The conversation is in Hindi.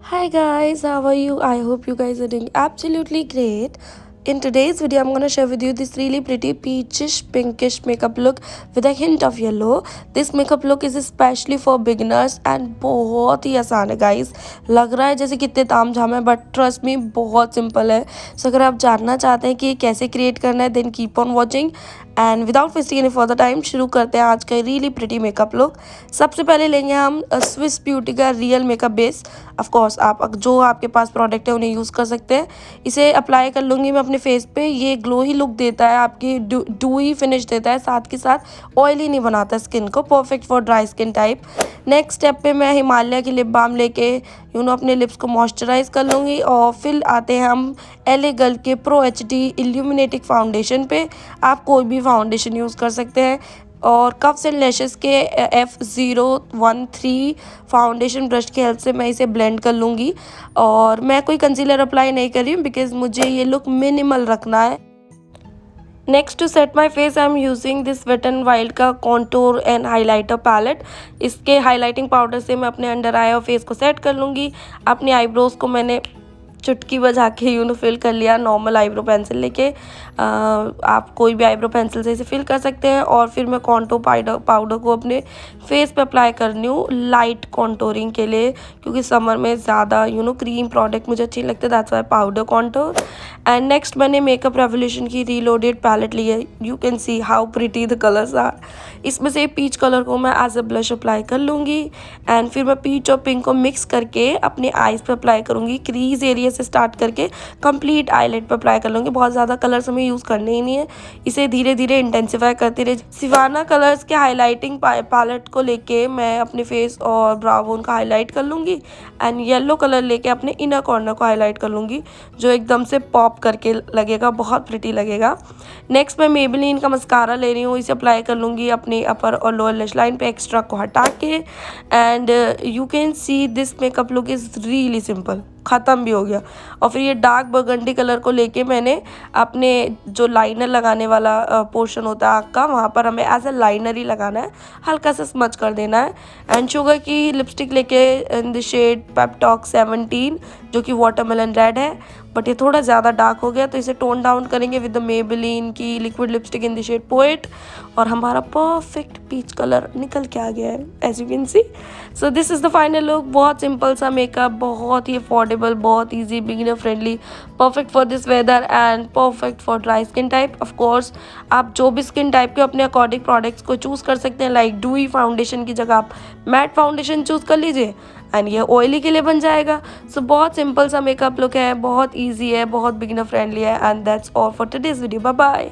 Hi guys, how are you? I hope you guys are doing absolutely great. In today's video, I'm gonna share with you this really pretty peachish pinkish makeup look with a hint of yellow. This makeup look is especially for beginners and बहुत ही आसान है guys. लग रहा है जैसे कितने ताम झाम है but trust me बहुत simple है. So अगर आप जानना चाहते हैं कि कैसे create करना है then keep on watching. And without wasting any further time शुरू करते हैं आज का रियली प्रिटी मेकअप लुक। सबसे पहले लेंगे हम स्विस ब्यूटी का real makeup base. Of course आप जो आपके पास प्रोडक्ट है उन्हें यूज़ कर सकते हैं। इसे अप्लाई कर लूँगी मैं अपने फेस पे। ये ग्लो ही लुक देता है, आपकी डूई फिनिश देता है, साथ के साथ ऑयली नहीं बनाता स्किन को, perfect for dry skin type. Next step पे मैं हिमालय की लिप बाम लेके अपने लिप्स को मॉइस्चराइज कर लूँगी और फिर आते हैं हम LA गर्ल के प्रो HD इल्यूमिनेटिंग फाउंडेशन पे। आप कोई भी फाउंडेशन यूज़ कर सकते हैं। और कफ्स एंड लैशेस के F013 फाउंडेशन ब्रश की हेल्प से मैं इसे ब्लेंड कर लूँगी। और मैं कोई कंसीलर अप्लाई नहीं कर रही हूँ बिकॉज मुझे ये लुक मिनिमल रखना है। Next to set my face I am using this wet and wild का कॉन्टोर एंड हाइलाइटर पैलेट। इसके हाइलाइटिंग पाउडर से मैं अपने अंडर आई और फेस को सेट कर लूँगी। अपने आईब्रोज़ को मैंने चुटकी बजा के फिल कर लिया नॉर्मल आईब्रो पेंसिल लेके। आप कोई भी आईब्रो पेंसिल से इसे फिल कर सकते हैं। और फिर मैं कॉन्टोर पाउडर को अपने फेस पे अप्लाई कर रही हूँ लाइट कॉन्टोरिंग के लिए, क्योंकि समर में ज़्यादा क्रीम प्रोडक्ट मुझे अच्छी लगती है, that's why powder contour. And next मैंने मेकअप रेवोल्यूशन की रीलोडेड पैलेट ली है। You can see how pretty the colours are. इसमें से पीच कलर को मैं एज अ ब्लश अप्लाई कर लूँगी। एंड फिर मैं पीच और पिंक को मिक्स करके अपने आईज पे अप्लाई करूँगी। क्रीज एरिया से स्टार्ट करके कंप्लीट आईलेट पे अप्लाई कर लूँगी। बहुत ज़्यादा कलर्स हमें यूज़ करने ही नहीं है, इसे धीरे धीरे इंटेंसिफाई करते रहे। सिवाना कलर्स के हाईलाइटिंग पैलेट को लेके मैं अपने फेस और ब्राउ बोन का हाईलाइट कर लूँगी। एंड येलो कलर लेके अपने इनर कॉर्नर को हाईलाइट कर लूँगी, जो एकदम से पॉप करके लगेगा, बहुत प्रिटी लगेगा। नेक्स्ट मैं मेबेलिन का मस्कारा ले रही हूँ, इसे अप्लाई कर लूँगी अपनी अपर और लोअर लैश लाइन पे एक्स्ट्रा को हटा के। And you can see this makeup look is really simple, ख़त्म भी हो गया। और फिर ये डार्क बर्गंडी कलर को लेके मैंने अपने जो लाइनर लगाने वाला पोर्शन होता है आँख का, वहाँ पर हमें एज अ लाइनर ही लगाना है, हल्का सा स्मच कर देना है। एंड शुगर की लिपस्टिक लेके in the shade Pep Talk 17, जो कि वाटरमेलन रेड है, बट ये थोड़ा ज़्यादा डार्क हो गया, तो इसे टोन डाउन करेंगे विद द मेबेलिन की liquid lipstick in the shade Poet. और हमारा परफेक्ट पीच कलर निकल के आ गया है, as you can see. So this is the final look. बहुत सिंपल सा मेकअप, बहुत ही अफोर्डेबल, बहुत easy, beginner friendly, perfect for this weather and perfect for dry skin type. Of course आप जो भी स्किन टाइप के अपने अकॉर्डिंग प्रोडक्ट्स को चूज़ कर सकते हैं। लाइक डूई फाउंडेशन की जगह आप मैट फाउंडेशन चूज़ कर लीजिए एंड ये ऑयली के लिए बन जाएगा। सो बहुत सिंपल सा मेकअप लुक है, बहुत ईजी है, बहुत बिगिनर फ्रेंडली है। And that's all for today's video. Bye bye.